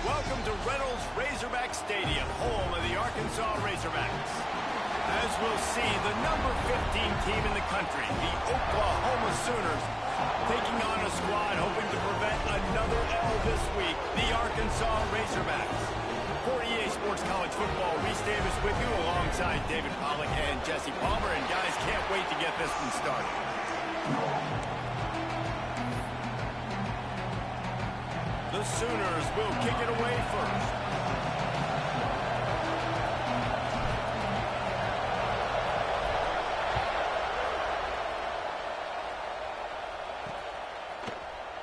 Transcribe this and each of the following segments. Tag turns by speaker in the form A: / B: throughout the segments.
A: Welcome to Reynolds Razorback Stadium, home of the Arkansas Razorbacks. As we'll see, the number 15 team in the country, the Oklahoma Sooners, taking on a squad hoping to prevent another L this week, the Arkansas Razorbacks. For EA Sports College Football, Reese Davis with you alongside David Pollack and Jesse Palmer. And guys, can't wait to get this one started. The Sooners will kick it away first.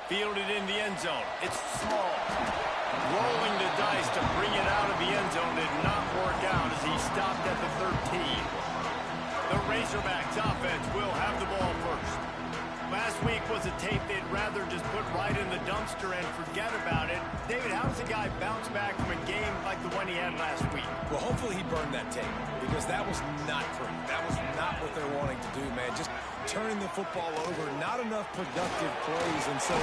A: Fielded in the end zone. It's small. Rolling the dice to bring it out of the end zone did not work out as he stopped at the 13. The Razorbacks offense will have the ball first. Last week was a tape they'd rather just put right in the dumpster and forget about it. David, how does a guy bounce back from a game like the one he had last week?
B: Well, hopefully he burned that tape because that was not pretty. That was not what they're wanting to do, man. Just turning the football over, not enough productive plays. And so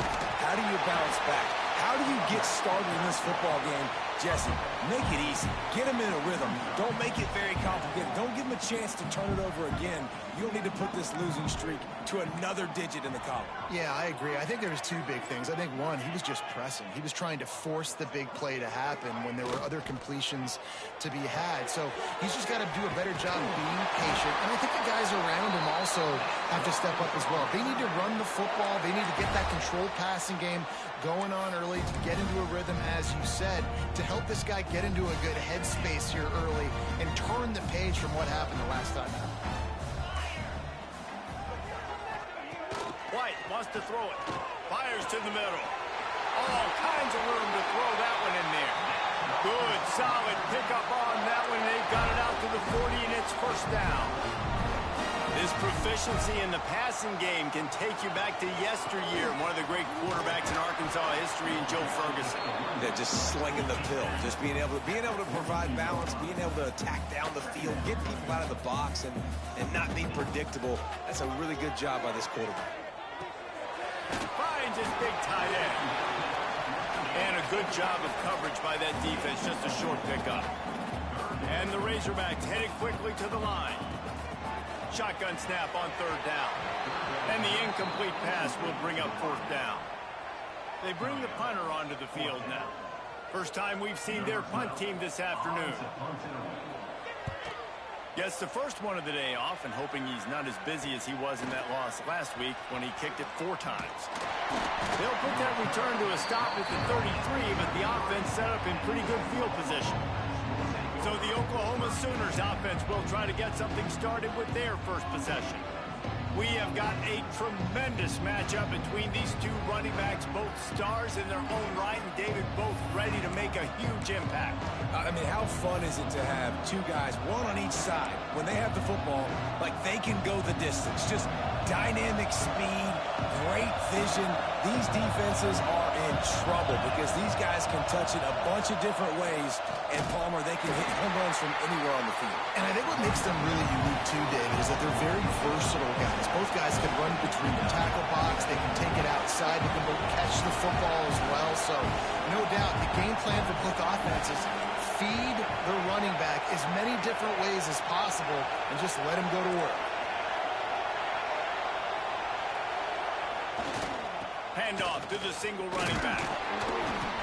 B: how do you bounce back? How do you get started in this football game? Jesse, make it easy. Get him in a rhythm. Don't make it very complicated. Don't give him a chance to turn it over again. You don't need to put this losing streak to another digit in the column.
C: Yeah, I agree. I think there was two big things. I think, one, he was just pressing. He was trying to force the big play to happen when there were other completions to be had. So he's just got to do a better job of being patient. And I think the guys around him also have to step up as well. They need to run the football. They need to get that controlled passing game going on early to get into a rhythm, as you said, to help this guy get into a good headspace here early and turn the page from what happened the last time out.
A: White wants to throw it. Fires to the middle. All kinds of room to throw that one in there. Good, solid pickup on that one. They've got it out to the 40, and it's first down. This proficiency in the passing game can take you back to yesteryear. One of the great quarterbacks in Arkansas history, in Joe Ferguson.
B: Yeah, just slinging the pill, just being able to provide balance, being able to attack down the field, get people out of the box, and not be predictable. That's a really good job by this quarterback.
A: Finds his big tight end. And a good job of coverage by that defense, just a short pickup. And the Razorbacks headed quickly to the line. Shotgun snap on third down. And the incomplete pass will bring up fourth down. They bring the punter onto the field now. First time we've seen their punt team this afternoon. Gets the first one of the day off and hoping he's not as busy as he was in that loss last week when he kicked it 4 times. They'll put that return to a stop at the 33, but the offense set up in pretty good field position. So the Oklahoma Sooners offense will try to get something started with their first possession. We have got a tremendous matchup between these two running backs, both stars in their own right, and David, both ready to make a huge impact.
B: I mean, how fun is it to have two guys, one on each side, when they have the football, like they can go the distance. Just dynamic speed, great vision. These defenses are in trouble because these guys can touch it a bunch of different ways, and Palmer, they can hit home runs from anywhere on the field.
C: And I think what makes them really unique too, David, is that they're very versatile guys. Both guys can run between the tackle box. They can take it outside. They can both catch the football as well. So, no doubt, the game plan for both offenses, feed the running back as many different ways as possible and just let him go to work.
A: Handoff to the single running back.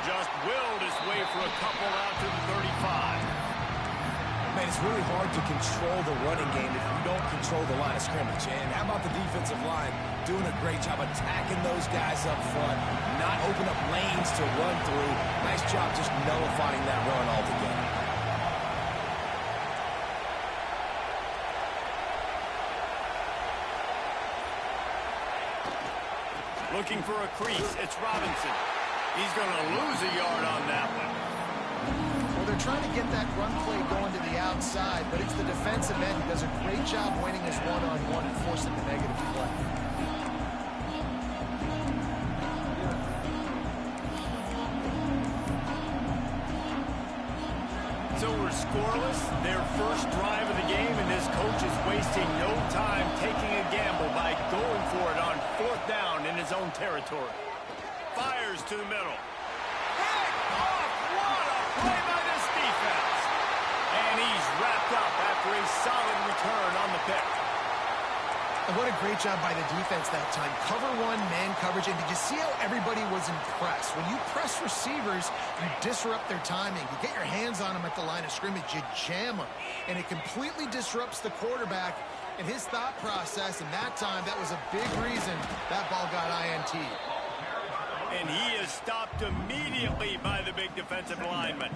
A: Just willed his way for a couple out to the 35.
B: Man, it's really hard to control the running game if you don't control the line of scrimmage. And how about the defensive line doing a great job attacking those guys up front, not open up lanes to run through. Nice job just nullifying that run altogether.
A: Looking for a crease, it's Robinson. He's going to lose a yard on that one.
C: Well, they're trying to get that run play going to the outside, but it's the defensive end who does a great job winning his one-on-one and forcing the negative play.
A: So we're scoreless, their first drive of the game, and this coach is wasting no time taking a gamble by going for it on fourth down in his own territory. Fires to the middle. Pick off one!
C: And what a great job by the defense that time. Cover one, man coverage. And did you see how everybody was impressed? When you press receivers, you disrupt their timing. You get your hands on them at the line of scrimmage. You jam them. And it completely disrupts the quarterback and his thought process. And that time, that was a big reason that ball got INT.
A: And he is stopped immediately by the big defensive lineman.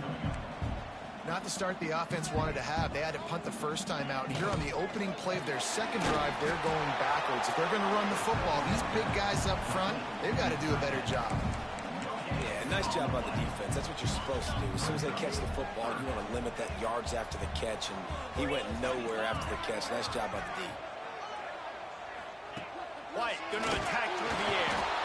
C: Not the start the offense wanted to have. They had to punt the first time out. And here on the opening play of their second drive, they're going backwards. If they're going to run the football, these big guys up front, they've got to do a better job.
B: Yeah, nice job by the defense. That's what you're supposed to do. As soon as they catch the football, you want to limit that yards after the catch, and he went nowhere after the catch. Nice job by the D.
A: White going to attack through the air.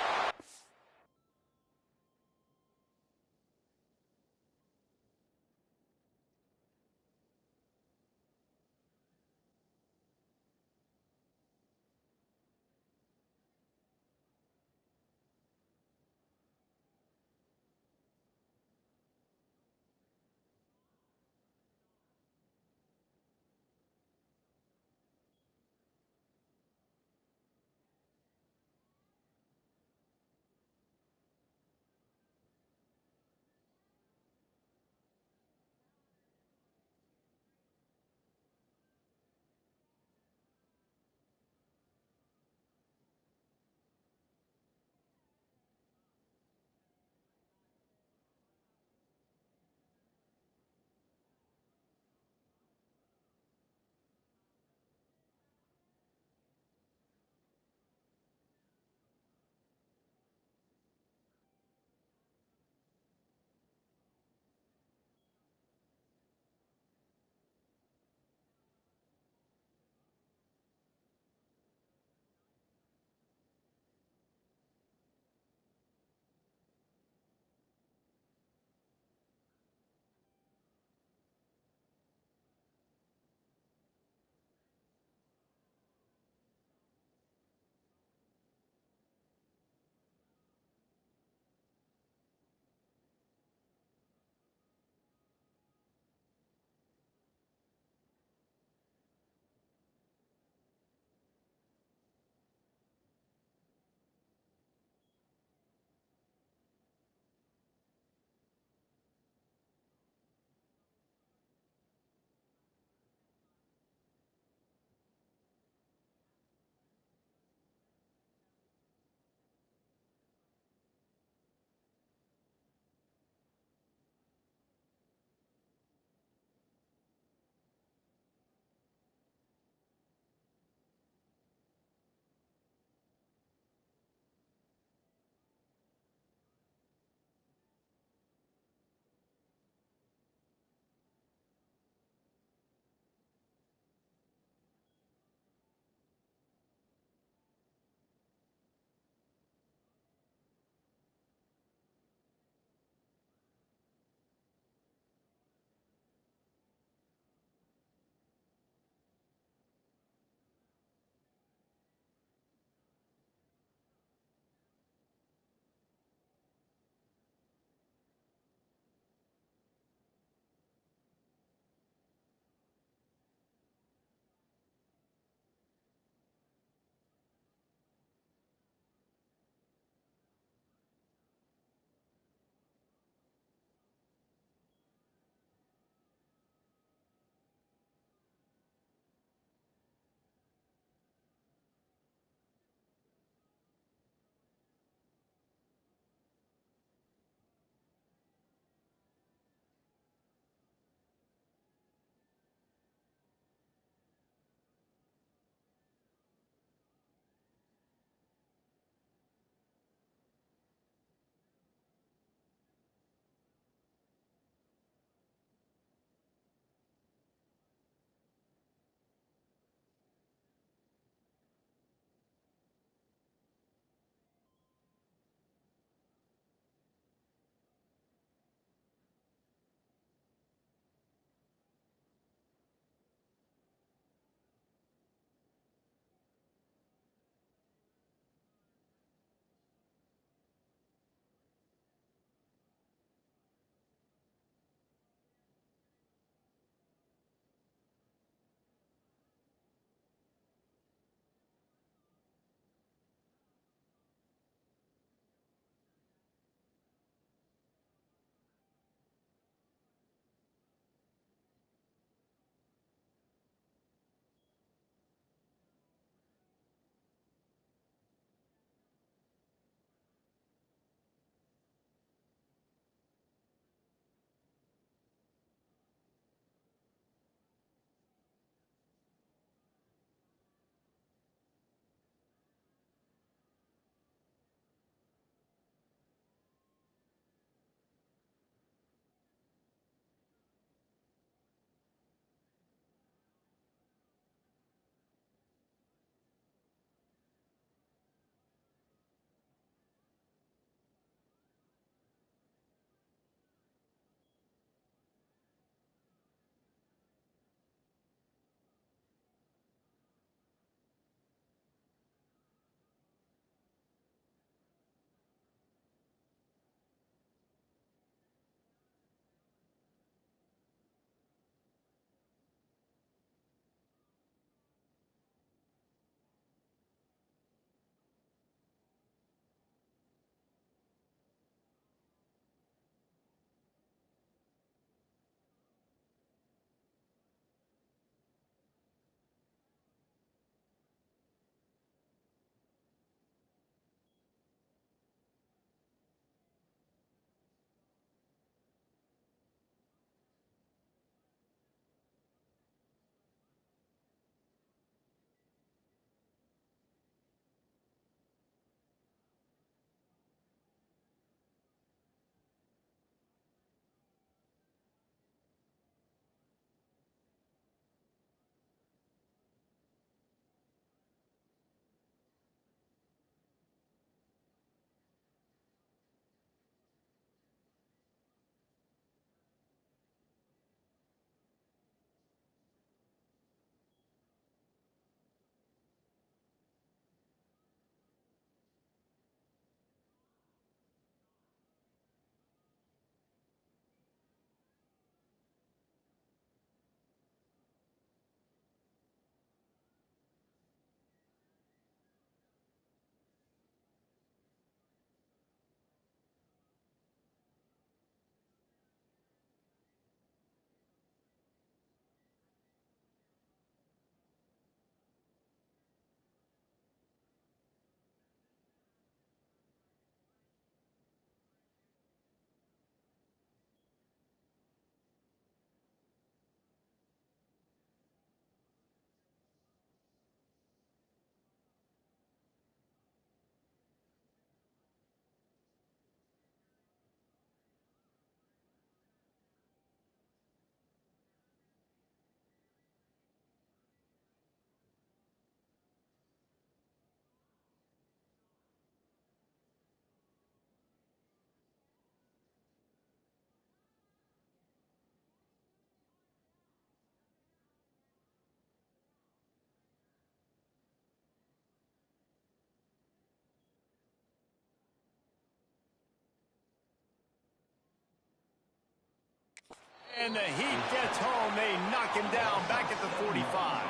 A: And the heat gets home. They knock him down back at the 45.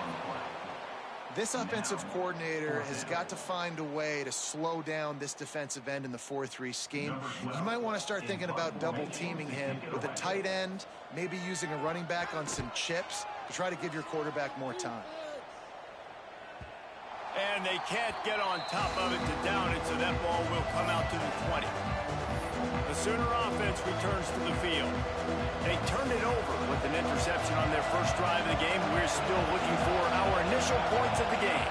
C: This offensive coordinator has got to find a way to slow down this defensive end in the 4-3 scheme. You might want to start thinking about double-teaming him with a tight end, maybe using a running back on some chips to try to give your quarterback more time.
A: And they can't get on top of it to down it, so that ball will come out to the 20. The Sooner offense returns to the field. They turned it over with an interception on their first drive of the game. We're still looking for our initial points of the game.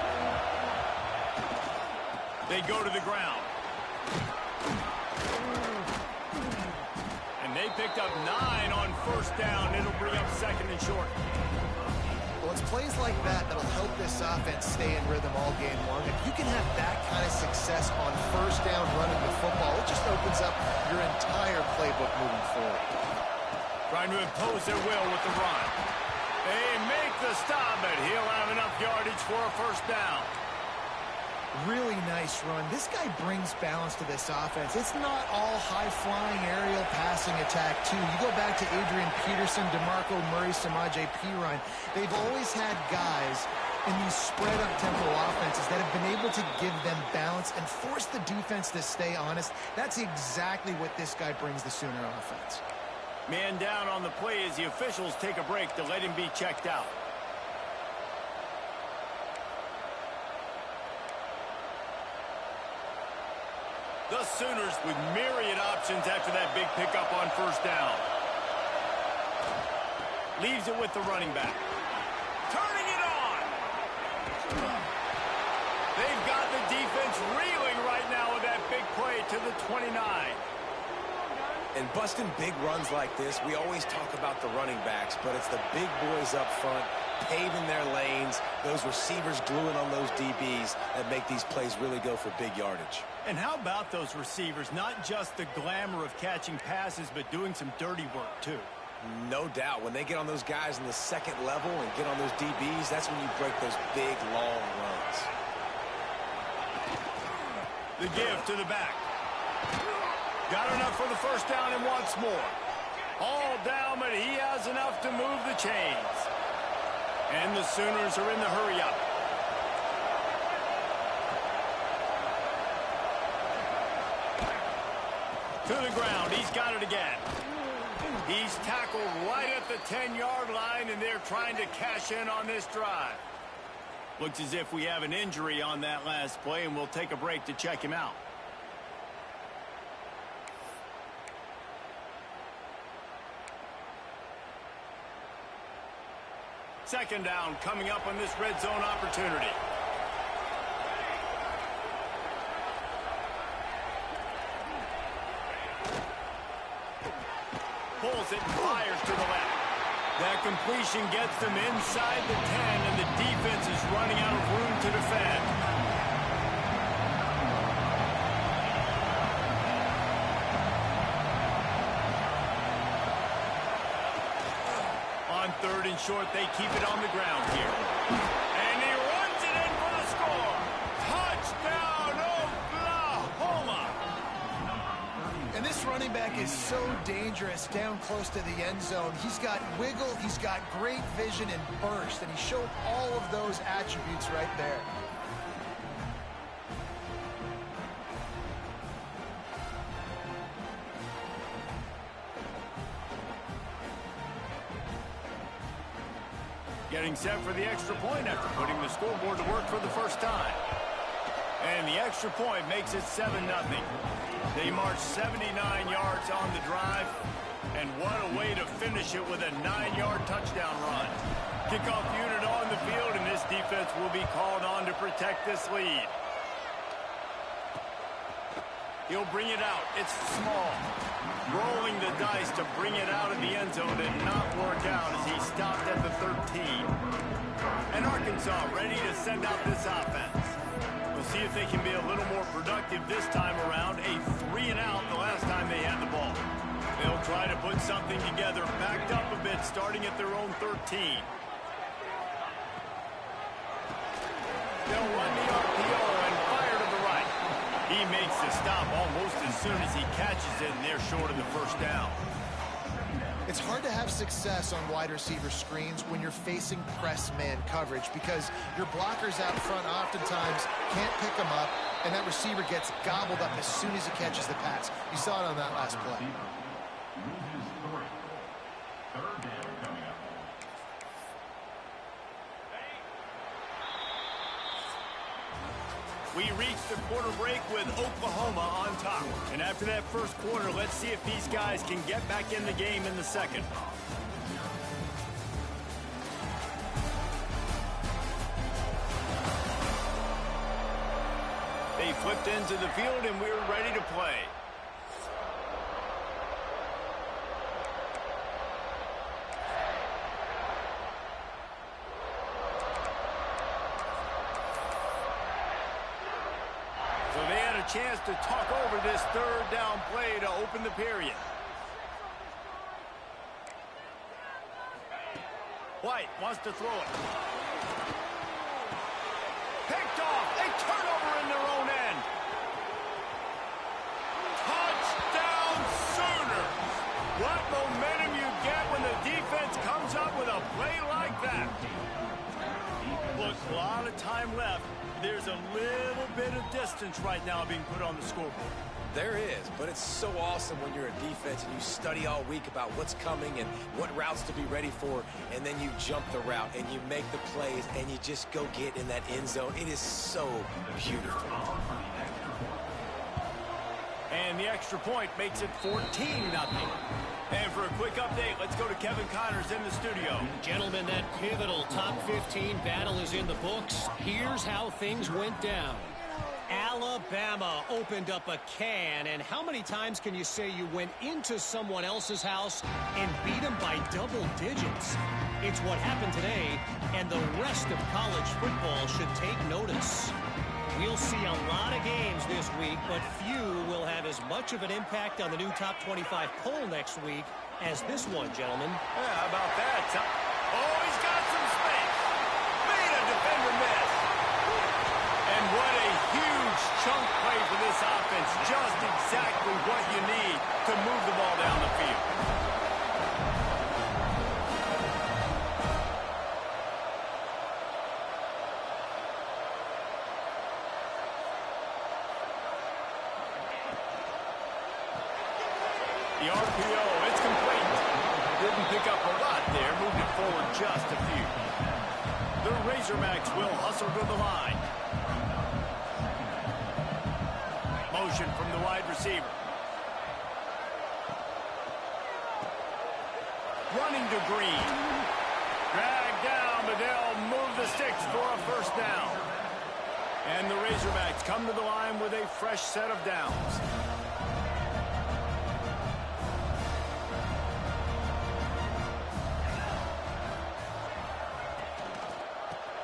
A: They go to the ground. And they picked up 9 on first down. It'll bring up second and short.
C: Well, it's plays like that that'll help this offense stay in rhythm all game long. If you can have that kind of success on first down running the football, it just opens up your entire playbook moving forward.
A: Trying to impose their will with the run. They make the stop, but he'll have enough yardage for a first down.
C: Really nice run. This guy brings balance to this offense. It's not all high-flying aerial passing attack, too. You go back to Adrian Peterson, DeMarco Murray, Samaje Perine. They've always had guys in these spread-up tempo offenses that have been able to give them balance and force the defense to stay honest. That's exactly what this guy brings the Sooner offense.
A: Man down on the play as the officials take a break to let him be checked out. The Sooners with myriad options after that big pickup on first down. Leaves it with the running back. Turning it on! They've got the defense reeling right now with that big play to the 29.
B: And busting big runs like this, we always talk about the running backs, but it's the big boys up front, paving their lanes, those receivers gluing on those DBs that make these plays really go for big yardage.
A: And how about those receivers? Not just the glamour of catching passes, but doing some dirty work, too.
B: No doubt. When they get on those guys in the second level and get on those DBs, that's when you break those big, long runs.
A: The give to the back. Got enough for the first down and wants more. All down, but he has enough to move the chains. And the Sooners are in the hurry-up. To the ground. He's got it again. He's tackled right at the 10-yard line, and they're trying to cash in on this drive. Looks as if we have an injury on that last play, and we'll take a break to check him out. Second down coming up on this red zone opportunity. Pulls it and fires to the left. That completion gets them inside the 10, and the defense is running out of room to defend. On third and short, they keep it on the ground here. And he runs it in for the score. Touchdown, Oklahoma!
C: And this running back is so dangerous down close to the end zone. He's got wiggle, he's got great vision and burst, and he showed all of those attributes right there.
A: Getting set for the extra point after putting the scoreboard to work for the first time. And the extra point makes it 7-0. They march 79 yards on the drive. And what a way to finish it with a 9-yard touchdown run. Kickoff unit on the field, and this defense will be called on to protect this lead. He'll bring it out. It's small. Rolling the dice to bring it out of the end zone did not work out as he stopped at the 13. And Arkansas ready to send out this offense. We'll see if they can be a little more productive this time around. A 3-and-out the last time they had the ball. They'll try to put something together, backed up a bit, starting at their own 13. They'll run the RPO and fire to the right. He makes the stop almost as soon as he catches it, and they're short of the first down.
C: It's hard to have success on wide receiver screens when you're facing press man coverage because your blockers out front oftentimes can't pick them up, and that receiver gets gobbled up as soon as he catches the pass. You saw it on that last play.
A: We reached the quarter break with Oklahoma on top. And after that first quarter, let's see if these guys can get back in the game in the second. They flipped into the field, and we're ready to play. So they had a chance to talk over this third down play to open the period. White wants to throw it. Picked off. A turnover in their own end. Touchdown Sooners. What momentum you get when the defense comes up with a play like that. Look, a lot of time left. There's a little bit of distance right now being put on the scoreboard.
B: There is, but it's so awesome when you're a defense and you study all week about what's coming and what routes to be ready for, and then you jump the route and you make the plays and you just go get in that end zone. It is so beautiful.
A: And the extra point makes it 14-0. And for a quick update, let's go to Kevin Connors in the studio.
D: Gentlemen, that pivotal top 15 battle is in the books. Here's how things went down. Alabama opened up a can, and how many times can you say you went into someone else's house and beat them by double digits? It's what happened today, and the rest of college football should take notice. We'll see a lot of games this week, but few will have as much of an impact on the new top 25 poll next week as this one, gentlemen.
A: Yeah, how about that? Oh, he's got some space. Made a defender miss. And what a huge chunk play for this offense. Just exactly what you need to move the ball down the field. The RPO, it's complete. Didn't pick up a lot there, moved it forward just a few. The Razorbacks will hustle to the line. Motion from the wide receiver. Running to Green. Dragged down, but they'll move the sticks for a first down. And the Razorbacks come to the line with a fresh set of downs.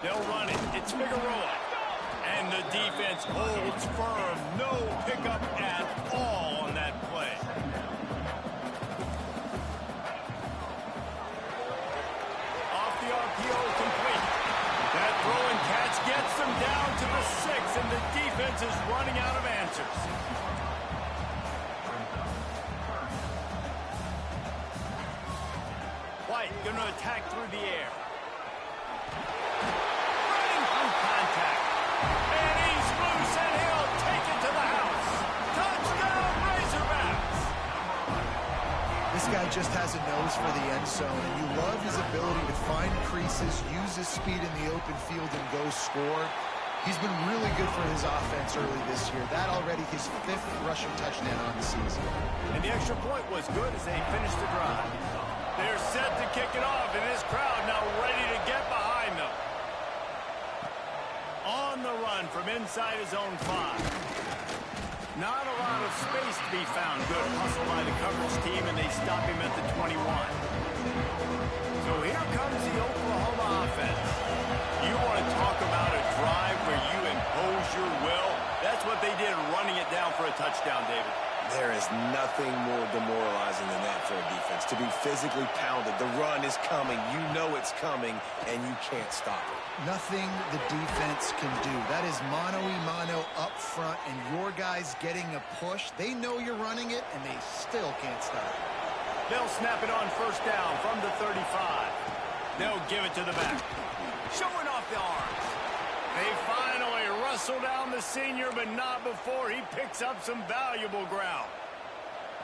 A: They'll run it. It's Figueroa. And the defense holds firm. No pickup at all on that play. Off the RPO, complete. That throw and catch gets them down to the 6, and the defense is running out of answers. White going to attack through the air.
C: This guy just has a nose for the end zone, and you love his ability to find creases, use his speed in the open field, and go score. He's been really good for his offense early this year. That already his 5th rushing touchdown on the season.
A: And the extra point was good as they finished the drive. They're set to kick it off, and this crowd now ready to get behind them. On the run from inside his own 5. Not a lot of space to be found. Good hustle by the coverage team, and they stop him at the 21. So here comes the Oklahoma offense. You want to talk about a drive where you impose your will? That's what they did, running it down for a touchdown, David.
B: There is nothing more demoralizing than that for a defense. To be physically pounded, the run is coming, you know it's coming, and you can't stop it.
C: Nothing the defense can do. That is mano-a-mano up front, and your guys getting a push. They know you're running it, and they still can't stop it.
A: They'll snap it on first down from the 35. They'll give it to the back. Showing off the arms. They finally wrestle down the senior, but not before he picks up some valuable ground.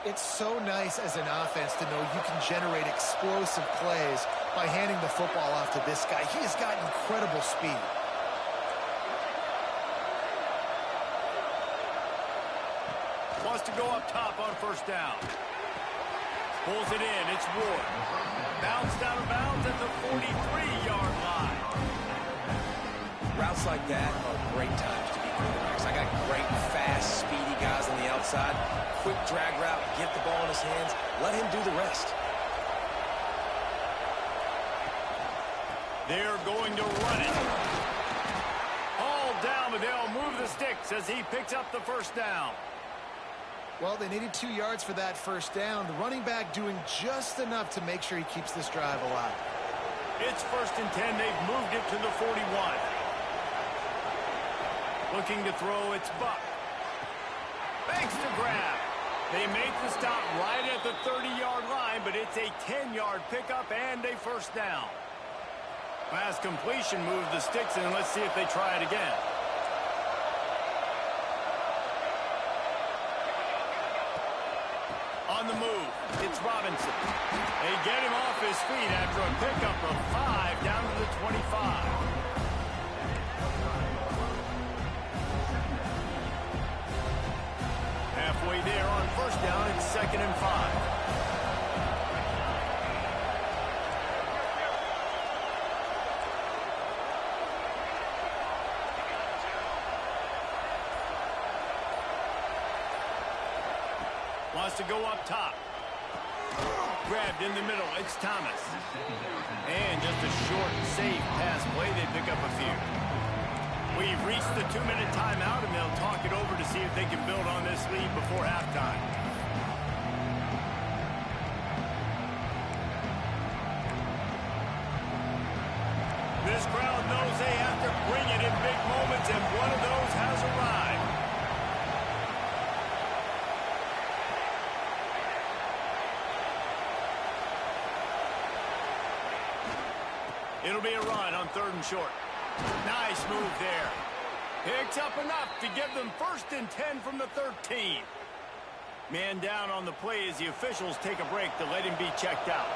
C: It's so nice as an offense to know you can generate explosive plays by handing the football off to this guy. He has got incredible speed.
A: Wants to go up top on first down. Pulls it in. It's Ward. Bounced out of bounds at the 43-yard line.
B: Routes like that are great times to be quarterbacks. I got great, fast, speedy guys on the outside. Quick drag route, get the ball in his hands, let him do the rest.
A: They're going to run it. All down, but they'll move the sticks as he picks up the first down.
C: Well, they needed 2 yards for that first down. The running back doing just enough to make sure he keeps this drive alive.
A: It's 1st and 10. They've moved it to the 41. Looking to throw, it's Buck. Thanks to grab. They make the stop right at the 30-yard line, but it's a 10-yard pickup and a first down. Pass completion moves the sticks in. Let's see if they try it again. On the move, it's Robinson. They get him off his feet after a pickup of 5 down to the 25. Halfway there on first down, it's 2nd and 5. Wants to go up top. Grabbed in the middle. It's Thomas. And just a short, safe pass play. They pick up a few. We've reached the 2-minute timeout, and they'll talk it over to see if they can build on this lead before halftime. This crowd knows they have to bring it in big moments, and one of those has arrived. It'll be a run on 3rd and short. Nice move there. Picks up enough to give them 1st and 10 from the 13. Man down on the play as the officials take a break to let him be checked out.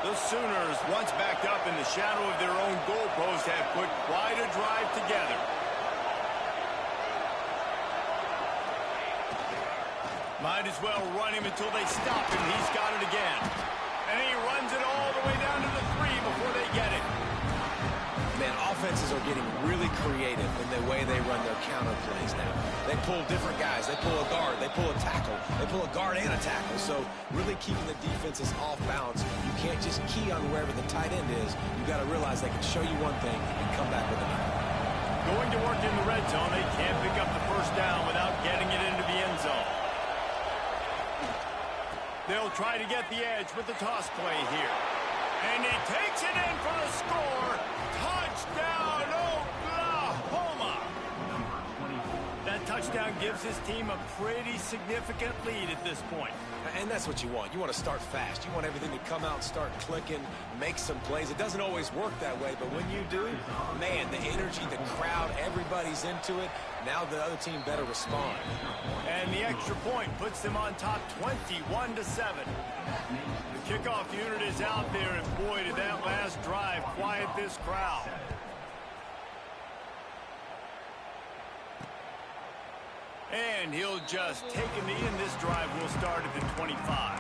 A: The Sooners, once backed up in the shadow of their own goalpost, have put quite a drive together. Might as well run him until they stop him. He's got it again. And he runs it all the way down to the 3 before they get it.
B: Man, offenses are getting really creative in the way they run their counter plays now. They pull different guys. They pull a guard. They pull a tackle. They pull a guard and a tackle. So really keeping the defenses off balance. You can't just key on wherever the tight end is. You got to realize they can show you one thing and come back with another.
A: Going to work in the red zone. They can't pick up the first down without getting it into the end zone. They'll try to get the edge with the toss play here. And he takes it in for the score. Touchdown, Oklahoma! That touchdown gives his team a pretty significant lead at this point.
B: And that's what you want. You want to start fast. You want everything to come out and start clicking, make some plays. It doesn't always work that way, but when you do, man, the energy, the crowd, everybody's into it. Now the other team better respond.
A: And the extra point puts them on top 21-7. The kickoff unit is out there, and boy, did that last drive quiet this crowd. And he'll just take a knee, and this drive will start at the 25.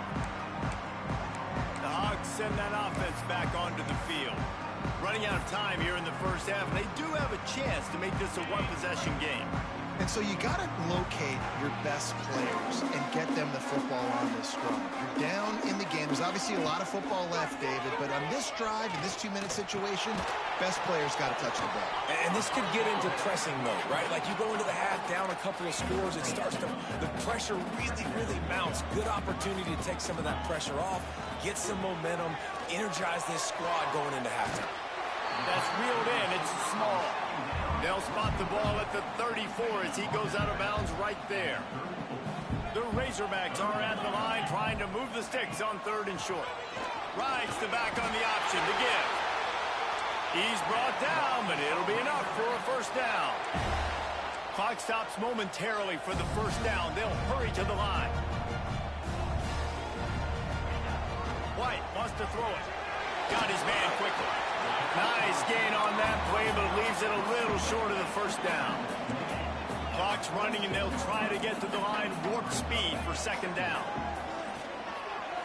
A: The Hogs send that offense back onto the field. Running out of time here in the first half, and they do have a chance to make this a one-possession game.
C: And so you got to locate your best players and get them the football on this drive. You're down in the game. There's obviously a lot of football left, David, but on this drive, in this 2-minute situation, best players got to touch the ball.
B: And this could get into pressing mode, right? Like you go into the half, down a couple of scores, it starts to, the pressure really mounts. Good opportunity to take some of that pressure off, get some momentum, energize this squad going into halftime.
A: That's reeled in. It's small. They'll spot the ball at the 34 as he goes out of bounds right there. The Razorbacks are at the line trying to move the sticks on 3rd and short. Rides the back on the option to give. He's brought down, but it'll be enough for a first down. Clock stops momentarily for the first down. They'll hurry to the line. White wants to throw it. Got his man quickly. Nice gain on that play, but it leaves it a little short of the first down. Clock's running, and they'll try to get to the line warp speed for 2nd down.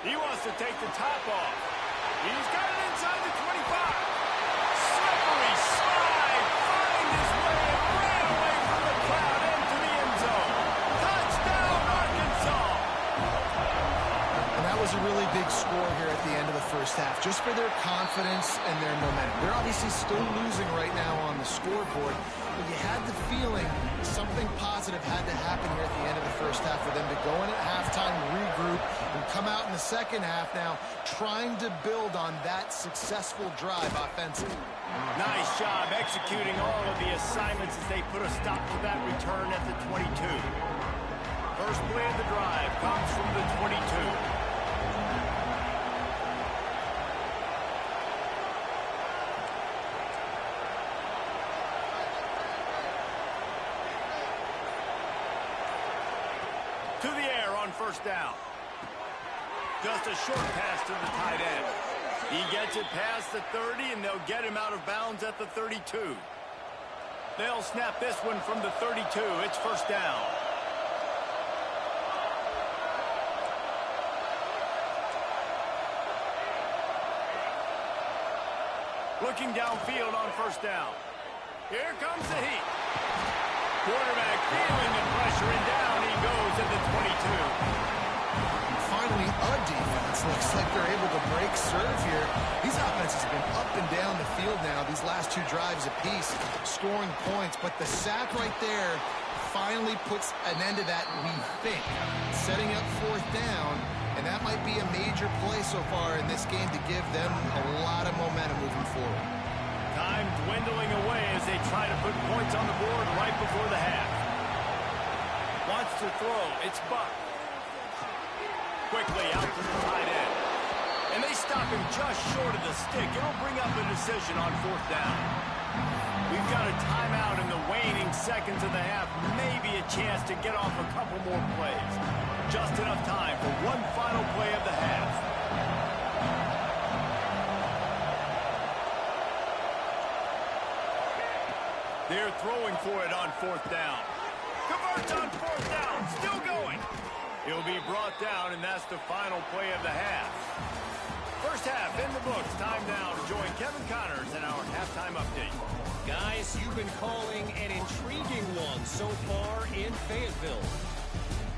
A: He wants to take the top off. He's got it inside the 25. Slippery slide. Find his way and ran away from the crowd into the end zone. Touchdown, Arkansas.
C: And that was a really big score here at the end of the first half, just for their confidence and their momentum. They're obviously still losing right now on the scoreboard, but you had the feeling something positive had to happen here at the end of the first half for them to go in at halftime, regroup, and come out in the second half now trying to build on that successful drive offensively.
A: Nice job executing all of the assignments as they put a stop to that return at the 22. First play of the drive comes from the 22. To the air on first down. Just a short pass to the tight end. He gets it past the 30, and they'll get him out of bounds at the 32. They'll snap this one from the 32. It's first down. Looking downfield on first down. Here comes the heat. Quarterback feeling the pressure, and down he goes at the 22.
C: Finally, a defense looks like they're able to break serve here. These offenses have been up and down the field now, these last 2 drives apiece, scoring points. But the sack right there finally puts an end to that, we think. Setting up 4th down, and that might be a major play so far in this game to give them a lot of momentum moving forward.
A: Time dwindling away as they try to put points on the board right before the half. Wants to throw. It's Buck. Quickly out to the tight end. And they stop him just short of the stick. It'll bring up a decision on 4th down. We've got a timeout in the waning seconds of the half. Maybe a chance to get off a couple more plays. Just enough time for one final play of the half. They're throwing for it on 4th down. Converts on 4th down. Still going. He'll be brought down, and that's the final play of the half. First half in the books. Time now to join Kevin Connors in our halftime update.
D: Guys, you've been calling an intriguing one so far in Fayetteville.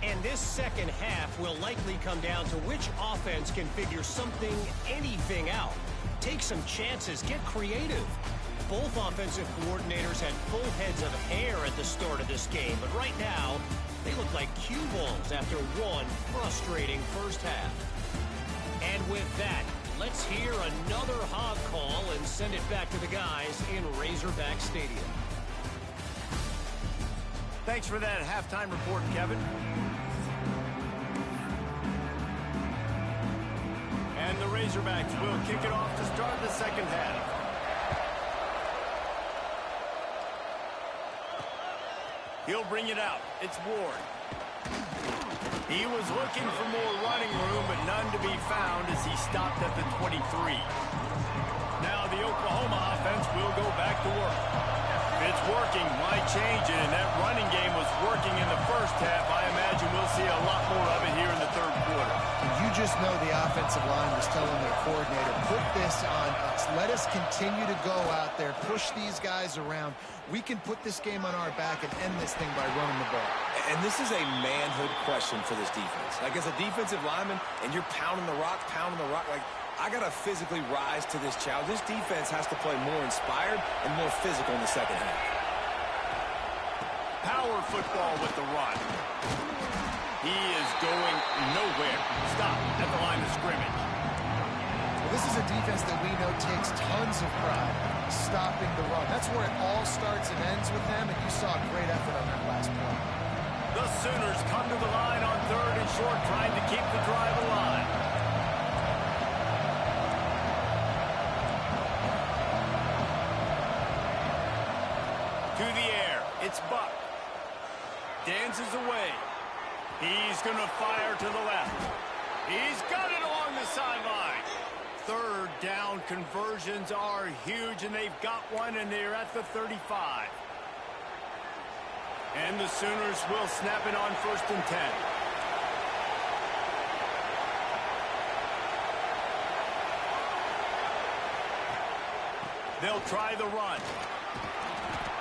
D: And this second half will likely come down to which offense can figure something, anything out. Take some chances. Get creative. Both offensive coordinators had full heads of hair at the start of this game, but right now, they look like cue balls after one frustrating first half. And with that, let's hear another hog call and send it back to the guys in Razorback Stadium.
A: Thanks for that halftime report, Kevin. And the Razorbacks will kick it off to start the second half. He'll bring it out. It's Ward. He was looking for more running room, but none to be found as he stopped at the 23. Now the Oklahoma offense will go back to work. If it's working, might change it, and that running game was working in the first half. I imagine we'll see a lot more of it here in the third quarter.
C: You just know the offensive line was telling their coordinator, put this on us. Let us continue to go out there, push these guys around. We can put this game on our back and end this thing by running the ball.
B: And this is a manhood question for this defense. Like, as a defensive lineman, and you're pounding the rock, like, I got to physically rise to this challenge. This defense has to play more inspired and more physical in the second half.
A: Power football with the run. He is going nowhere. Stop at the line of scrimmage.
C: Well, this is a defense that we know takes tons of pride stopping the run. That's where it all starts and ends with them, and you saw a great effort on that last play.
A: The Sooners come to the line on 3rd and short, trying to keep the drive alive. To the air, it's Buck. Dances away. He's going to fire to the left. He's got it along the sideline. 3rd down conversions are huge, and they've got one, and they're at the 35. And the Sooners will snap it on 1st and 10. They'll try the run.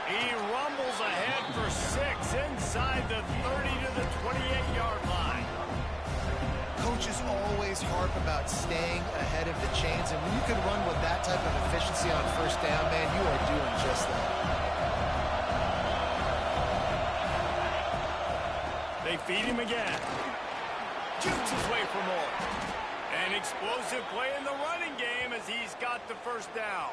A: He rumbles ahead for 6 inside the 30 to the 28-yard line.
C: Coaches always harp about staying ahead of the chains, and when you can run with that type of efficiency on 1st down, man, you are doing just that.
A: They feed him again. Shoots his way for more. An explosive play in the running game as he's got the 1st down.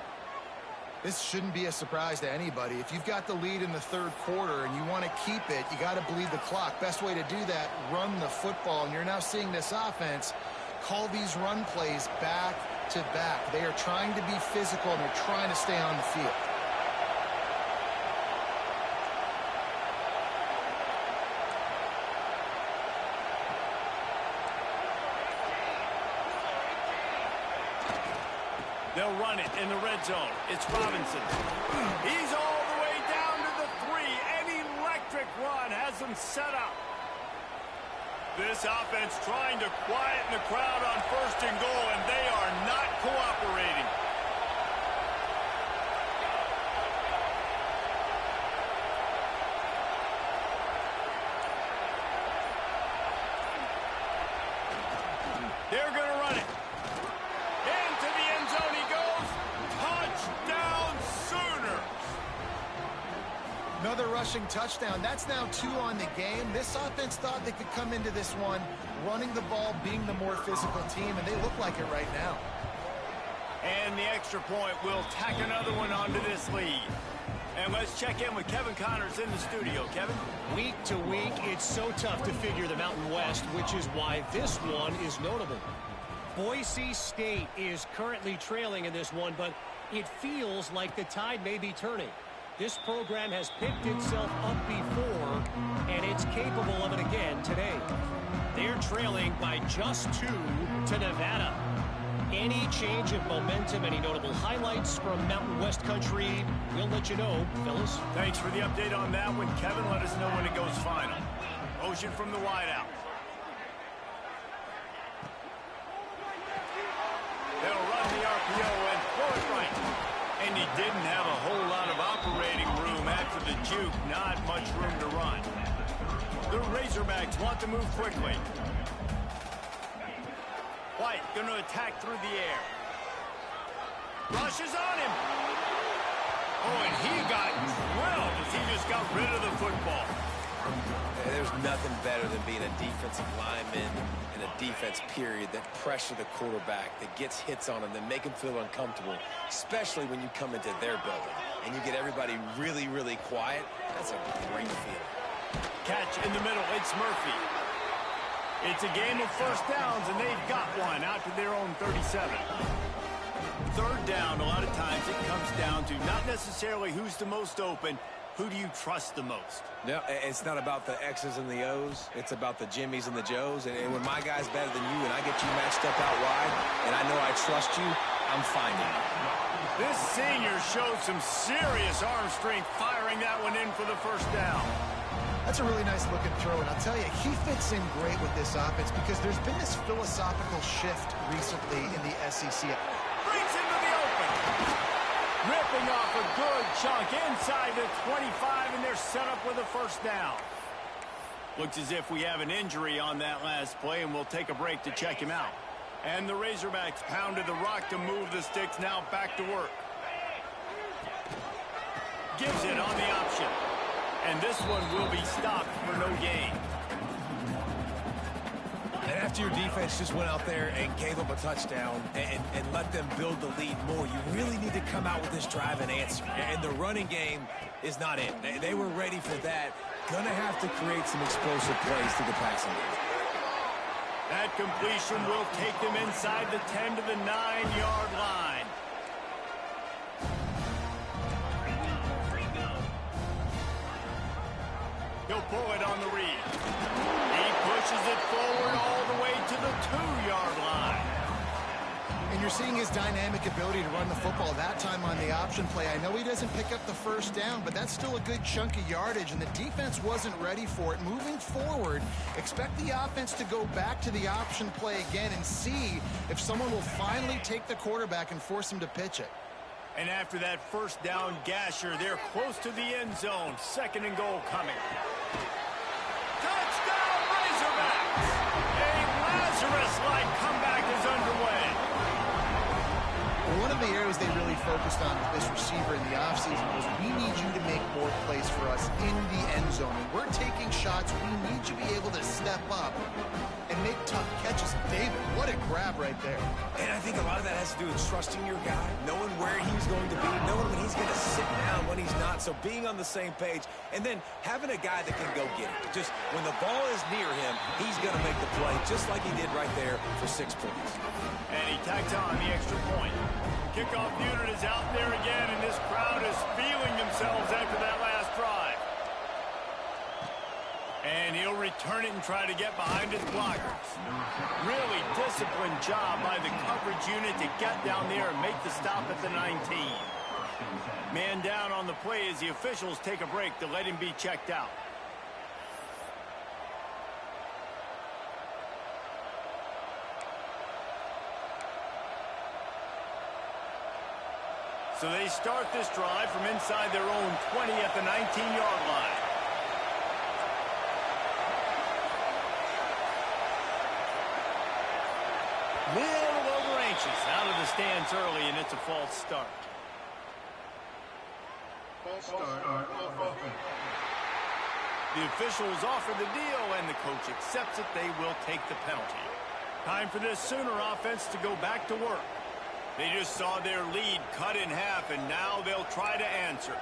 C: This shouldn't be a surprise to anybody. If you've got the lead in the 3rd quarter and you want to keep it, you got to bleed the clock. Best way to do that, run the football. And you're now seeing this offense call these run plays back to back. They are trying to be physical, and they're trying to stay on the field.
A: They'll run it in the red zone. It's Robinson. He's all the way down to the 3. An electric run has them set up. This offense trying to quieten the crowd on 1st and goal, and they are not cooperating. They're going to run it. Into the end zone he goes. Touchdown, Sooners.
C: Another rushing touchdown. That's now 2 on the game. This offense thought they could come into this one running the ball, being the more physical team, and they look like it right now.
A: And the extra point will tack another one onto this lead. And let's check in with Kevin Connors in the studio. Kevin?
D: Week to week, it's so tough to figure the Mountain West, which is why this one is notable. Boise State is currently trailing in this one, but it feels like the tide may be turning. This program has picked itself up before, and it's capable of it again today. They're trailing by just 2 to Nevada. Any change of momentum, any notable highlights from Mountain West country, we'll let you know, fellas.
A: Thanks for the update on that one, Kevin. Let us know when it goes final. Motion from the wideout. They'll run the RPO and throw it right. And he didn't have a whole lot of operating room after the juke. Not much room to run. The Razorbacks want to move quickly. White going to attack through the air. Rushes on him. Oh, and he got drilled as he just got rid of the football.
B: There's nothing better than being a defensive lineman in a defense period that pressure the quarterback, that gets hits on him, that make him feel uncomfortable, especially when you come into their building and you get everybody really, really quiet. That's a great feeling.
A: Catch in the middle. It's Murphy. It's a game of 1st downs, and they've got one out to their own 37. 3rd down, a lot of times it comes down to not necessarily who's the most open, who do you trust the most?
B: No, it's not about the X's and the O's. It's about the Jimmys and the Joes. And when my guy's better than you and I get you matched up out wide and I know I trust you, I'm finding it.
A: This senior showed some serious arm strength firing that one in for the 1st down.
C: That's a really nice looking throw, and I'll tell you, he fits in great with this offense because there's been this philosophical shift recently in the SEC.
A: Brings into the open. Ripping off a good chunk inside the 25, and they're set up with a 1st down. Looks as if we have an injury on that last play, and we'll take a break to check him out. And the Razorbacks pounded the rock to move the sticks, now back to work. Gives it on the option. And this one will be stopped for no gain.
B: And after your defense just went out there and gave up a touchdown and let them build the lead more, you really need to come out with this drive and answer. And the running game is not it. They were ready for that. going to have to create some explosive plays through the passing game.
A: That completion will take them inside the 10 to the 9-yard line. He'll pull it on the read. He pushes it forward all the way to the 2-yard line.
C: And you're seeing his dynamic ability to run the football that time on the option play. I know he doesn't pick up the first down, but that's still a good chunk of yardage, and the defense wasn't ready for it. Moving forward, expect the offense to go back to the option play again and see if someone will finally take the quarterback and force him to pitch it.
A: And after that first down gasher, they're close to the end zone. 2nd and goal coming. Touchdown, Razorbacks! A Lazarus-like comeback is underway.
C: One of the areas they really focused on with this receiver in the offseason was, we need you to make more plays for us in the end zone. And we're taking shots. We need you to be able to step up and make tough catches. David, what a grab right there.
B: And I think a lot of that has to do with trusting your guy, knowing where he's going to be, knowing when he's going to sit down, when he's not. So being on the same page, and then having a guy that can go get it. Just when the ball is near him, he's going to make the play, just like he did right there for 6 points.
A: And he tags on the extra point. Kickoff unit is out there again, and this crowd is feeling themselves after that last drive. And he'll return it and try to get behind his blockers. Really disciplined job by the coverage unit to get down there and make the stop at the 19. Man down on the play as the officials take a break to let him be checked out. So they start this drive from inside their own 20 at the 19-yard line. Little over anxious out of the stands early, and it's a false start.
E: False start.
A: The officials offer the deal, and the coach accepts it. They will take the penalty. Time for this Sooner offense to go back to work. They just saw their lead cut in half, and now they'll try to answer.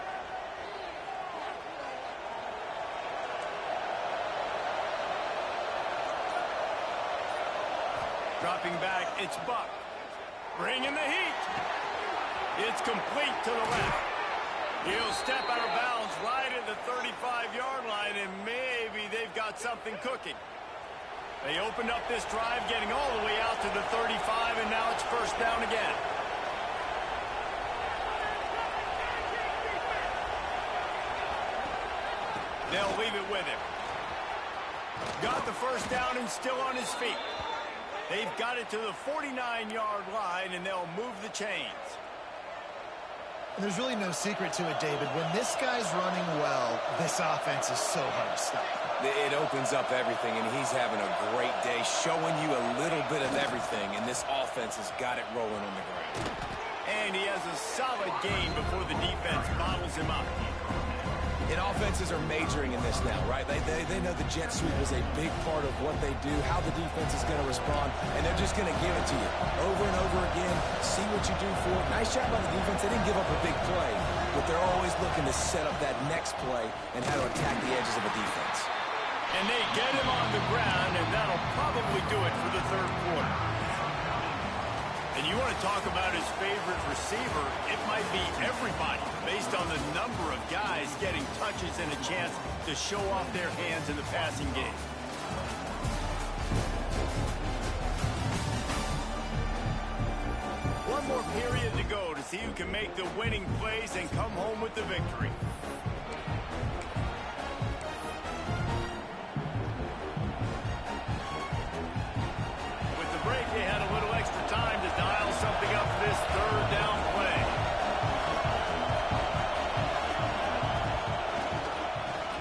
A: Dropping back, it's Buck. Bringing the heat. It's complete to the left. He'll step out of bounds right at the 35-yard line, and maybe they've got something cooking. They opened up this drive, getting all the way out to the 35, and now it's first down again. They'll leave it with him. Got the first down and still on his feet. They've got it to the 49-yard line, and they'll move the chains.
C: And there's really no secret to it, David. When this guy's running well, this offense is so hard to stop.
B: It opens up everything, and he's having a great day, showing you a little bit of everything, and this offense has got it rolling on the ground.
A: And he has a solid game before the defense bottles him up.
B: And offenses are majoring in this now, right? They know the jet sweep is a big part of what they do, how the defense is going to respond, and they're just going to give it to you over and over again, see what you do for it. Nice job by the defense. They didn't give up a big play, but they're always looking to set up that next play and how to attack the edges of a defense.
A: And they get him on the ground, and that'll probably do it for the third quarter. And you want to talk about his favorite receiver, it might be everybody based on the number of guys getting touches and a chance to show off their hands in the passing game. One more period to go to see who can make the winning plays and come home with the victory. With the break, they had a little extra time to dial something up for this third down play.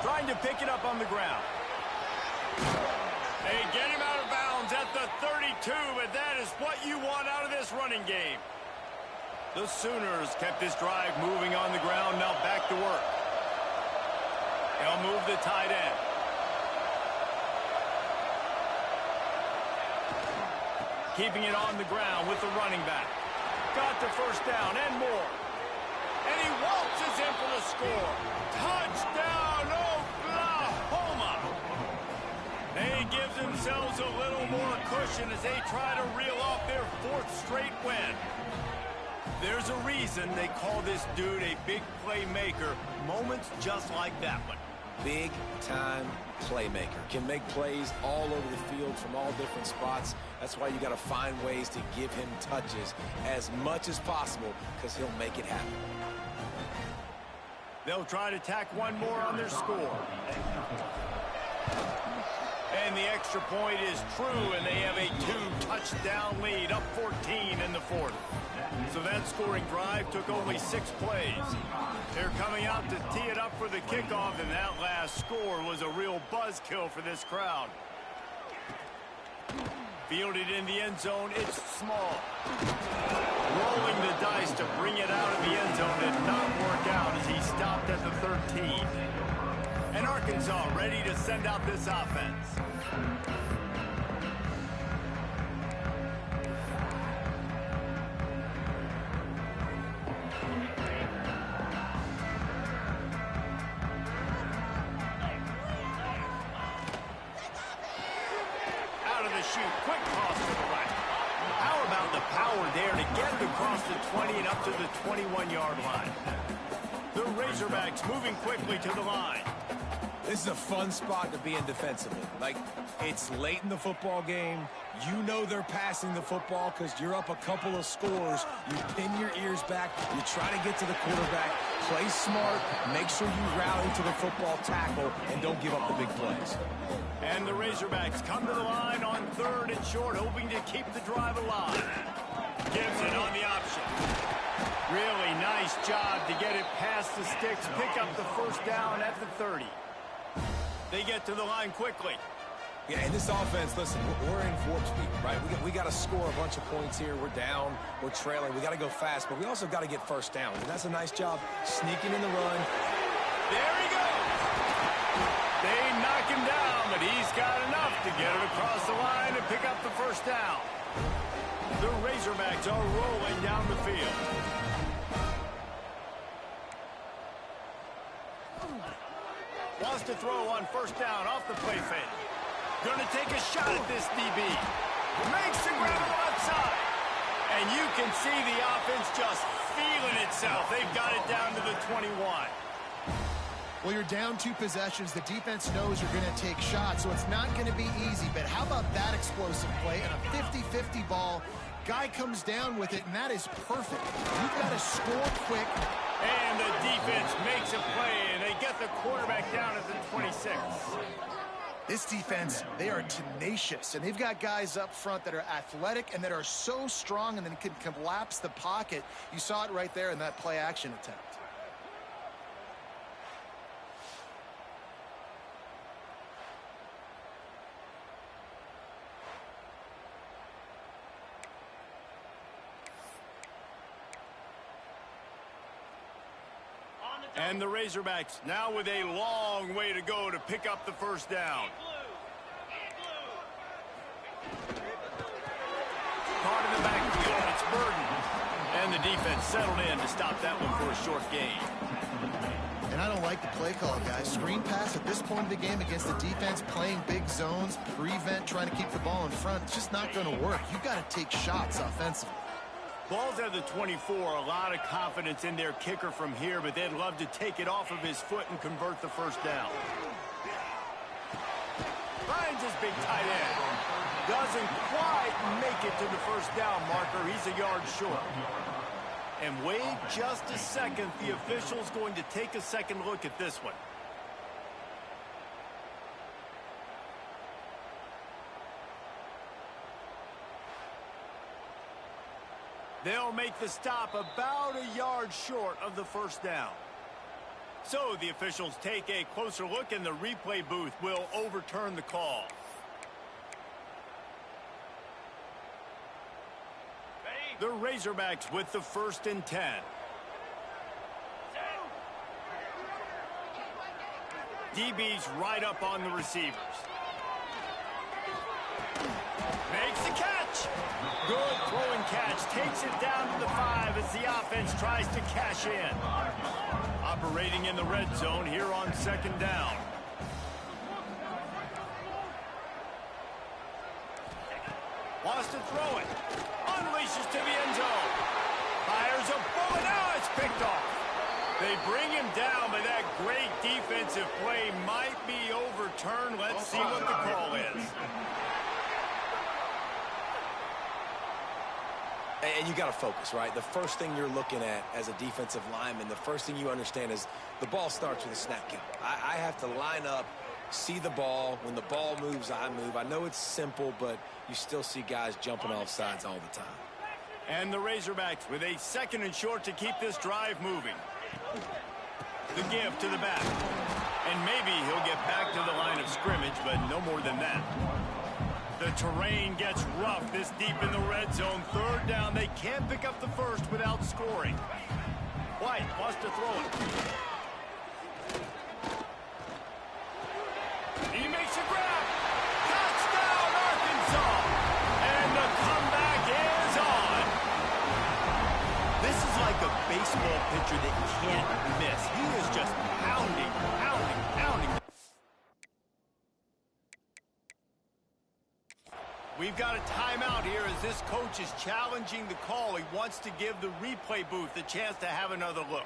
A: Trying to pick it up on the ground. They get him out of bounds at the 32, and that is what you want out of this running game. The Sooners kept this drive moving on the ground, now back to work. They'll move the tight end. Keeping it on the ground with the running back. Got the first down and more. And he waltzes in for the score. Touchdown, Oklahoma! They give themselves a little more cushion as they try to reel off their 4th straight win. There's a reason they call this dude a big playmaker. Moments just like that one.
B: Big-time playmaker. Can make plays all over the field from all different spots. That's why you got to find ways to give him touches as much as possible because he'll make it happen.
A: They'll try to tack one more on their score. And the extra point is true, and they have a 2-touchdown lead, up 14 in the 4th. So that scoring drive took only 6 plays. They're coming out to tee it up for the kickoff, and that last score was a real buzzkill for this crowd. Fielded in the end zone, it's small. Rolling the dice to bring it out of the end zone did not work out as he stopped at the 13. And Arkansas ready to send out this offense. Out of the chute, quick toss to the right. How about the power there to get it across the 20 and up to the 21-yard line? The Razorbacks moving quickly to the line.
B: This is a fun spot to be in defensively. Like, it's late in the football game. You know they're passing the football because you're up a couple of scores. You pin your ears back. You try to get to the quarterback. Play smart. Make sure you rally to the football tackle and don't give up the big plays.
A: And the Razorbacks come to the line on 3rd and short, hoping to keep the drive alive. Gibson on the option. Really nice job to get it past the sticks, pick up the 1st down at the 30. They get to the line quickly.
B: Yeah, in this offense, listen, we're in warp speed, right? We got to score a bunch of points here. We're down. We're trailing. We got to go fast, but we also got to get 1st down. And that's a nice job sneaking in the run.
A: There he goes. They knock him down, but he's got enough to get it across the line and pick up the 1st down. The Razorbacks are rolling down the field. Wants to throw on 1st down off the play fake. Going to take a shot at this DB. Makes the grab on the left side. And you can see the offense just feeling itself. They've got it down to the 21.
C: Well, you're down 2 possessions. The defense knows you're going to take shots, so it's not going to be easy. But how about that explosive play and a 50-50 ball? Guy comes down with it, and that is perfect. You've got to score quick.
A: And the defense makes a play, and they get the quarterback down at the 26.
C: This defense, they are tenacious, and they've got guys up front that are athletic and that are so strong and then can collapse the pocket. You saw it right there in that play-action attempt.
A: And the Razorbacks now with a long way to go to pick up the 1st down. Caught in the backfield, it's Burden. And the defense settled in to stop that one for a short gain.
C: And I don't like the play call, guys. Screen pass at this point of the game against the defense, playing big zones, prevent, trying to keep the ball in front. It's just not going to work. You've got to take shots offensively.
A: Ball's at the 24, a lot of confidence in their kicker from here, but they'd love to take it off of his foot and convert the 1st down. Finds his big tight end. Doesn't quite make it to the 1st down marker. He's a yard short. And wait just a second. The official's going to take a second look at this one. They'll make the stop about a yard short of the 1st down. So the officials take a closer look, and the replay booth will overturn the call. The Razorbacks with the 1st and 10. DB's right up on the receivers. Makes the catch. Good throw and catch. Takes it down to the 5 as the offense tries to cash in. Operating in the red zone here on 2nd down. throw it. Unleashes to the end zone. Fires a bullet. Now it's picked off. They bring him down, but that great defensive play might be overturned. Let's see what the call is.
B: And you got to focus, right? The first thing you're looking at as a defensive lineman, the first thing you understand is the ball starts with a snap count. I have to line up, see the ball. When the ball moves, I move. I know it's simple, but you still see guys jumping off sides all the time.
A: And the Razorbacks with a 2nd and short to keep this drive moving. The give to the back. And maybe he'll get back to the line of scrimmage, but no more than that. The terrain gets rough this deep in the red zone. 3rd down. They can't pick up the first without scoring. White wants to throw it. He makes a grab. Touchdown, Arkansas. And the comeback is on. This is like a baseball pitcher that can't miss. He is just pounding, pounding, pounding. We've got a timeout here as this coach is challenging the call. He wants to give the replay booth a chance to have another look.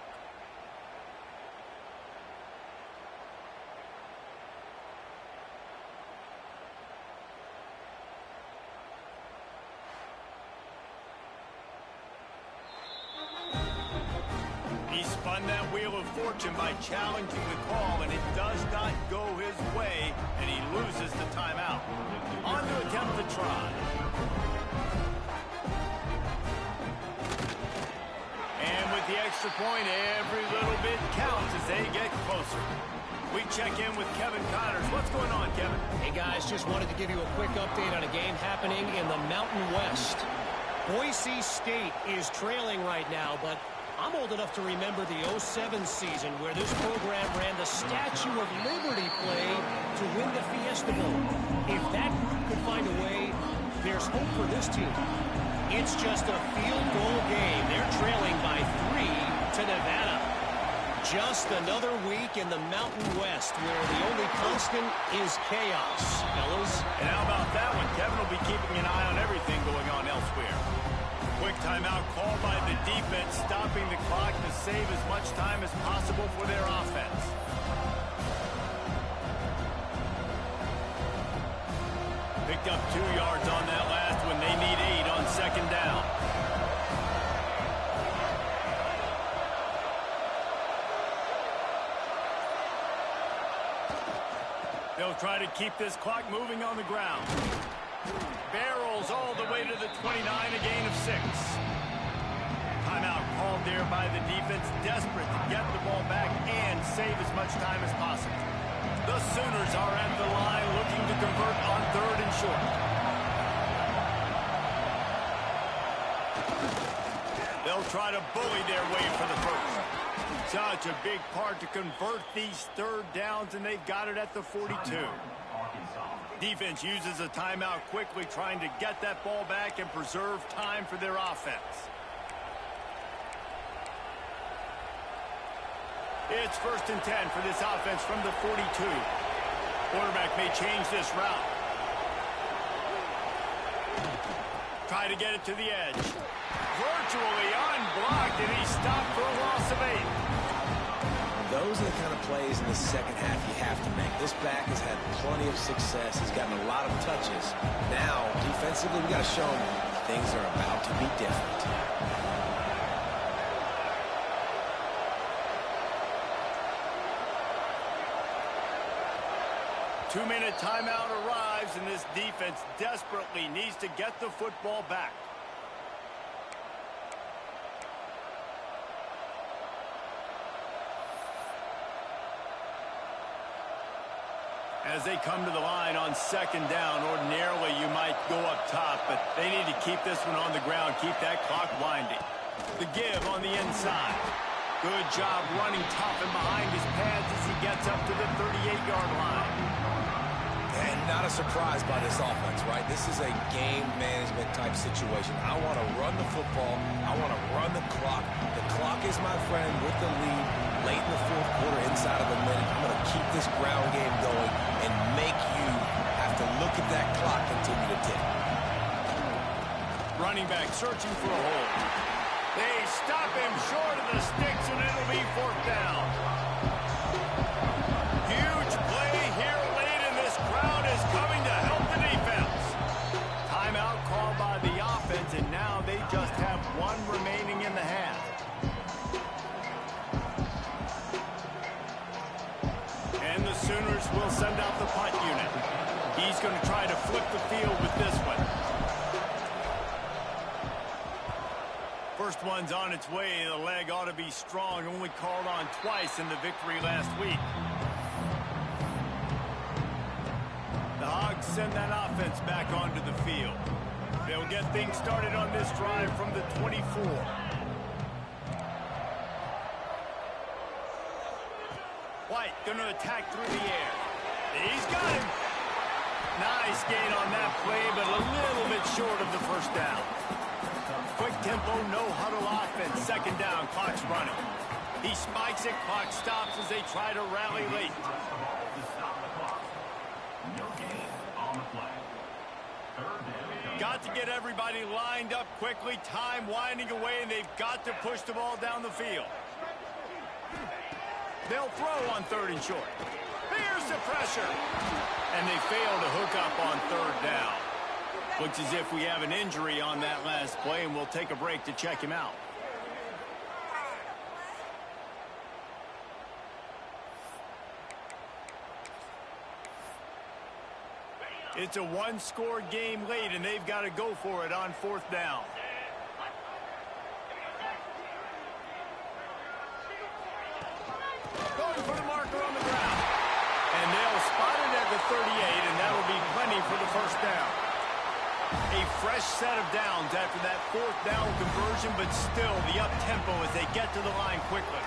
A: He spun that wheel of fortune by challenging the call, and it does not go his way, and he loses the timeout. On to attempt the try. And with the extra point, every little bit counts as they get closer. We check in with Kevin Connors. What's going on, Kevin?
D: Hey, guys, just wanted to give you a quick update on a game happening in the Mountain West. Boise State is trailing right now, but I'm old enough to remember the 07 season where this program ran the Statue of Liberty play to win the Fiesta Bowl. If that group could find a way, there's hope for this team. It's just a field goal game. They're trailing by 3 to Nevada. Just another week in the Mountain West where the only constant is chaos, fellas.
A: And how about that one? Kevin will be keeping an eye on everything going on elsewhere. Quick timeout called by the defense, stopping the clock to save as much time as possible for their offense. Picked up 2 yards on that last one. They need 8 on 2nd down. They'll try to keep this clock moving on the ground. Barrels all the way to the 29, a gain of 6. Timeout called there by the defense, desperate to get the ball back and save as much time as possible. The Sooners are at the line looking to convert on 3rd and short. They'll try to bully their way for the first. Such a big part to convert these 3rd downs, and they've got it at the 42. Defense uses a timeout quickly, trying to get that ball back and preserve time for their offense. It's 1st and 10 for this offense from the 42. Quarterback may change this route. Try to get it to the edge. Virtually unblocked, and he stopped for a loss of 8.
B: Those are the kind of plays in the second half you have to make. This back has had plenty of success. He's gotten a lot of touches. Now, defensively, we got to show him things are about to be different.
A: Two-minute timeout arrives, and this defense desperately needs to get the football back. As they come to the line on 2nd down, ordinarily you might go up top, but they need to keep this one on the ground, keep that clock winding. The give on the inside. Good job running top and behind his pads as he gets up to the 38-yard line.
B: And not a surprise by this offense, right? This is a game management type situation. I want to run the football. I want to run the clock. The clock is my friend with the lead late in the 4th quarter, inside of a minute. I'm going to keep this ground game going and make you have to look at that clock continue to tick.
A: Running back searching for a hole. They stop him short of the sticks, and it'll be fourth down. Huge play here late, and this crowd is coming to help the defense. Timeout called by the offense, and now they just have one remaining in the half. And the Sooners will send out the punt unit. He's going to try to flip the field with this one. First one's on its way. The leg ought to be strong. Only called on twice in the victory last week. The Hogs send that offense back onto the field. They'll get things started on this drive from the 24. White going to attack through the air. He's got him. Nice gain on that play, but a little bit short of the first down. Quick tempo, no huddle offense. Second down, clock's running. He spikes it, clock stops as they try to rally late. Got to get everybody lined up quickly. Time winding away, and they've got to push the ball down the field. They'll throw on third and short. Here's the pressure. And they fail to hook up on third down. Looks as if we have an injury on that last play, and we'll take a break to check him out. It's a one-score game late, and they've got to go for it on fourth down. Going for the marker on the ground. And they'll spot it at the 38, and that'll be plenty for the first down. A fresh set of downs after that fourth down conversion, but still the up-tempo as they get to the line quickly.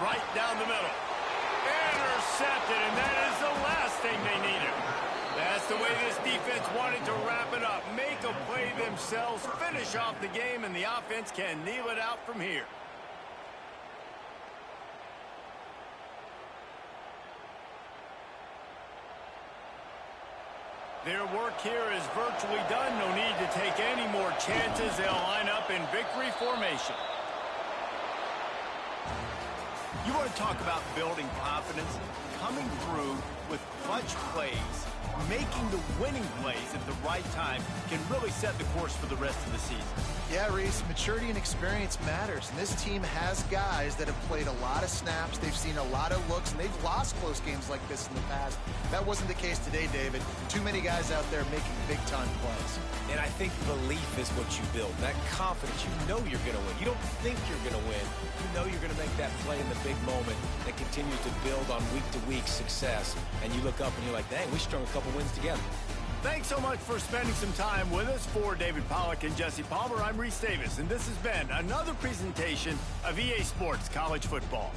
A: Right down the middle. Intercepted, and that is the last thing they needed. That's the way this defense wanted to wrap it up. Make a play themselves, finish off the game, and the offense can kneel it out from here. Their work here is virtually done. No need to take any more chances. They'll line up in victory formation. You want to talk about building confidence? Coming through with clutch plays, making the winning plays at the right time can really set the course for the rest of the season.
C: Yeah, Reese, maturity and experience matters, and this team has guys that have played a lot of snaps. They've seen a lot of looks, and they've lost close games like this in the past. That wasn't the case today, David. Too many guys out there making big-time plays.
B: And I think belief is what you build. That confidence, you know you're going to win. You don't think you're going to win. You know you're going to make that play in the big moment that continues to build on week-to-week success. And you look up and you're like, dang, we strung a couple wins together.
A: Thanks so much for spending some time with us. For David Pollack and Jesse Palmer, I'm Reese Davis, and this has been another presentation of EA Sports College Football.